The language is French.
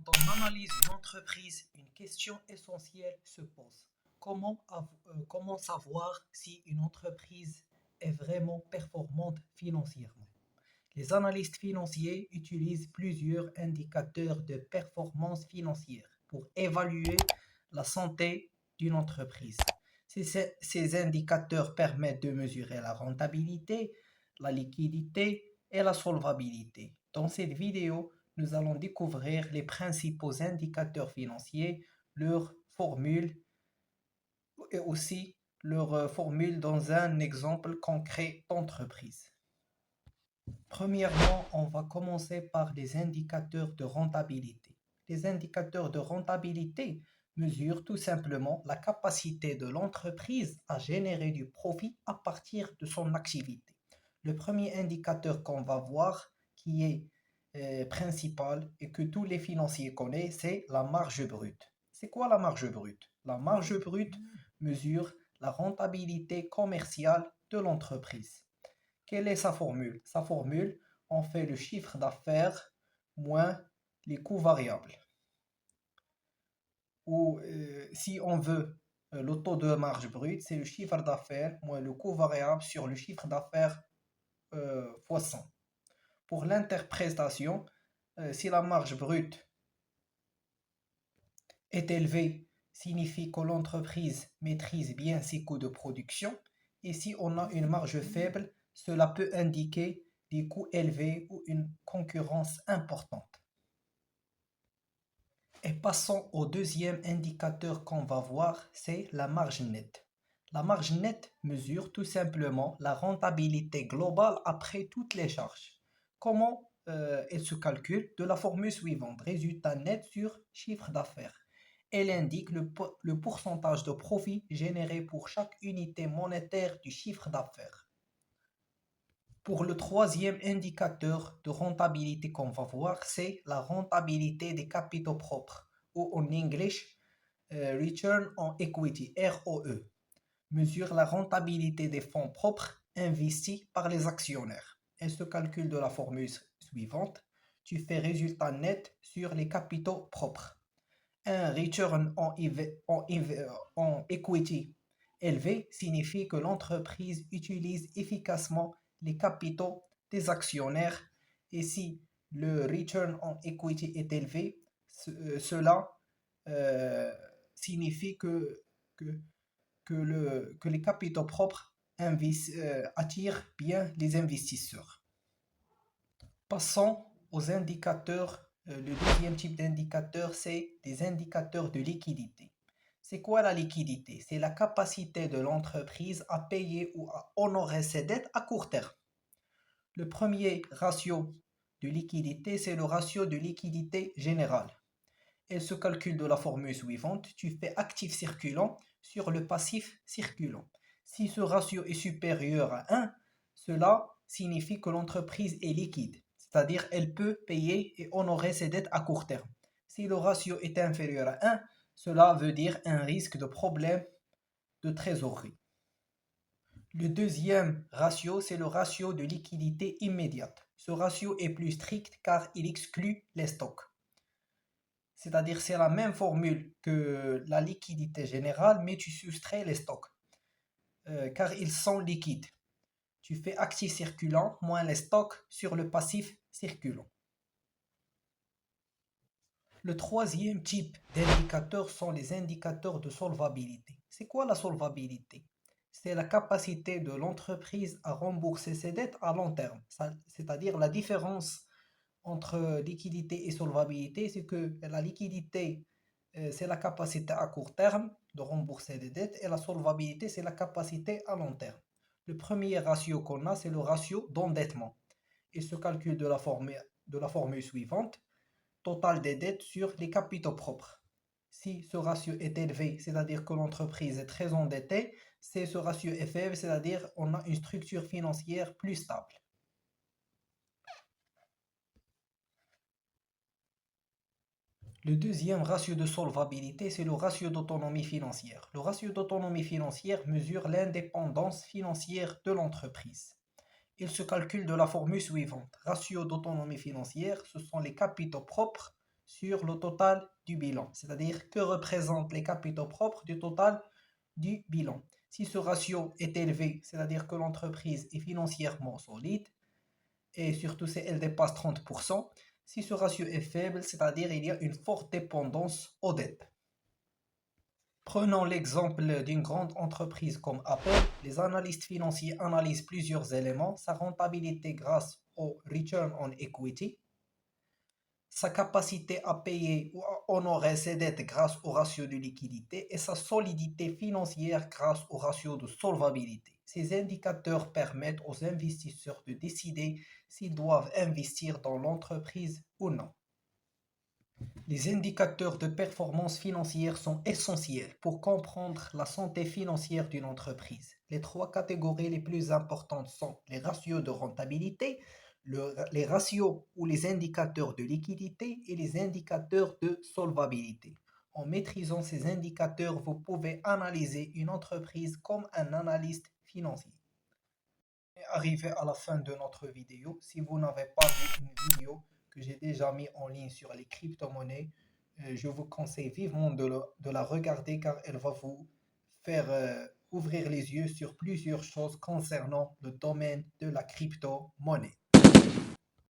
Quand on analyse une entreprise, une question essentielle se pose. Comment savoir si une entreprise est vraiment performante financièrement? Les analystes financiers utilisent plusieurs indicateurs de performance financière pour évaluer la santé d'une entreprise. Ces indicateurs permettent de mesurer la rentabilité, la liquidité et la solvabilité. Dans cette vidéo, nous allons découvrir les principaux indicateurs financiers, leurs formules et aussi leurs formules dans un exemple concret d'entreprise. Premièrement, on va commencer par les indicateurs de rentabilité. Les indicateurs de rentabilité mesurent tout simplement la capacité de l'entreprise à générer du profit à partir de son activité. Le premier indicateur qu'on va voir, qui est principal et que tous les financiers connaissent, c'est la marge brute. C'est quoi la marge brute? La marge brute mesure la rentabilité commerciale de l'entreprise. Quelle est sa formule? Sa formule, on fait le chiffre d'affaires moins les coûts variables. Ou si on veut le taux de marge brute, c'est le chiffre d'affaires moins le coût variable sur le chiffre d'affaires fois 100. Pour l'interprétation, si la marge brute est élevée, signifie que l'entreprise maîtrise bien ses coûts de production. Et si on a une marge faible, cela peut indiquer des coûts élevés ou une concurrence importante. Et passons au deuxième indicateur qu'on va voir, c'est la marge nette. La marge nette mesure tout simplement la rentabilité globale après toutes les charges. Comment elle se calcule? De la formule suivante, résultat net sur chiffre d'affaires. Elle indique le pourcentage de profit généré pour chaque unité monétaire du chiffre d'affaires. Pour le troisième indicateur de rentabilité qu'on va voir, c'est la rentabilité des capitaux propres, ou en anglais, Return on Equity, ROE, mesure la rentabilité des fonds propres investis par les actionnaires. Elle se calcule de la formule suivante. Tu fais résultat net sur les capitaux propres. Un return on equity élevé signifie que l'entreprise utilise efficacement les capitaux des actionnaires, et si le return on equity est élevé, cela signifie que les capitaux propres attirent bien les investisseurs. Passons aux indicateurs. Le deuxième type d'indicateur, c'est des indicateurs de liquidité. C'est quoi la liquidité? C'est la capacité de l'entreprise à payer ou à honorer ses dettes à court terme. Le premier ratio de liquidité, c'est le ratio de liquidité générale. Elle se calcule de la formule suivante. Tu fais actif circulant sur le passif circulant. Si ce ratio est supérieur à 1, cela signifie que l'entreprise est liquide. C'est-à-dire elle peut payer et honorer ses dettes à court terme. Si le ratio est inférieur à 1, cela veut dire un risque de problème de trésorerie. Le deuxième ratio, c'est le ratio de liquidité immédiate. Ce ratio est plus strict car il exclut les stocks. C'est-à-dire c'est la même formule que la liquidité générale, mais tu soustrais les stocks car ils sont liquides. Tu fais actif circulant moins les stocks sur le passif circulant. Le troisième type d'indicateurs sont les indicateurs de solvabilité. C'est quoi la solvabilité? C'est la capacité de l'entreprise à rembourser ses dettes à long terme. C'est-à-dire la différence entre liquidité et solvabilité, c'est que la liquidité, c'est la capacité à court terme de rembourser des dettes, et la solvabilité, c'est la capacité à long terme. Le premier ratio qu'on a, c'est le ratio d'endettement. Il se calcule de la formule suivante. Total des dettes sur les capitaux propres. Si ce ratio est élevé, c'est-à-dire que l'entreprise est très endettée, si ce ratio est faible, c'est-à-dire qu'on a une structure financière plus stable. Le deuxième ratio de solvabilité, c'est le ratio d'autonomie financière. Le ratio d'autonomie financière mesure l'indépendance financière de l'entreprise. Il se calcule de la formule suivante. Ratio d'autonomie financière, ce sont les capitaux propres sur le total du bilan, c'est-à-dire que représentent les capitaux propres du total du bilan. Si ce ratio est élevé, c'est-à-dire que l'entreprise est financièrement solide, et surtout si elle dépasse 30%, si ce ratio est faible, c'est-à-dire il y a une forte dépendance aux dettes. Prenons l'exemple d'une grande entreprise comme Apple. Les analystes financiers analysent plusieurs éléments, sa rentabilité grâce au return on equity, sa capacité à payer ou à honorer ses dettes grâce au ratio de liquidité et sa solidité financière grâce au ratio de solvabilité. Ces indicateurs permettent aux investisseurs de décider s'ils doivent investir dans l'entreprise ou non. Les indicateurs de performance financière sont essentiels pour comprendre la santé financière d'une entreprise. Les trois catégories les plus importantes sont les ratios de rentabilité, les ratios ou les indicateurs de liquidité et les indicateurs de solvabilité. En maîtrisant ces indicateurs, vous pouvez analyser une entreprise comme un analyste financier. Arrivé à la fin de notre vidéo. Si vous n'avez pas vu une vidéo que j'ai déjà mis en ligne sur les crypto-monnaies, je vous conseille vivement de la regarder car elle va vous faire ouvrir les yeux sur plusieurs choses concernant le domaine de la crypto-monnaie.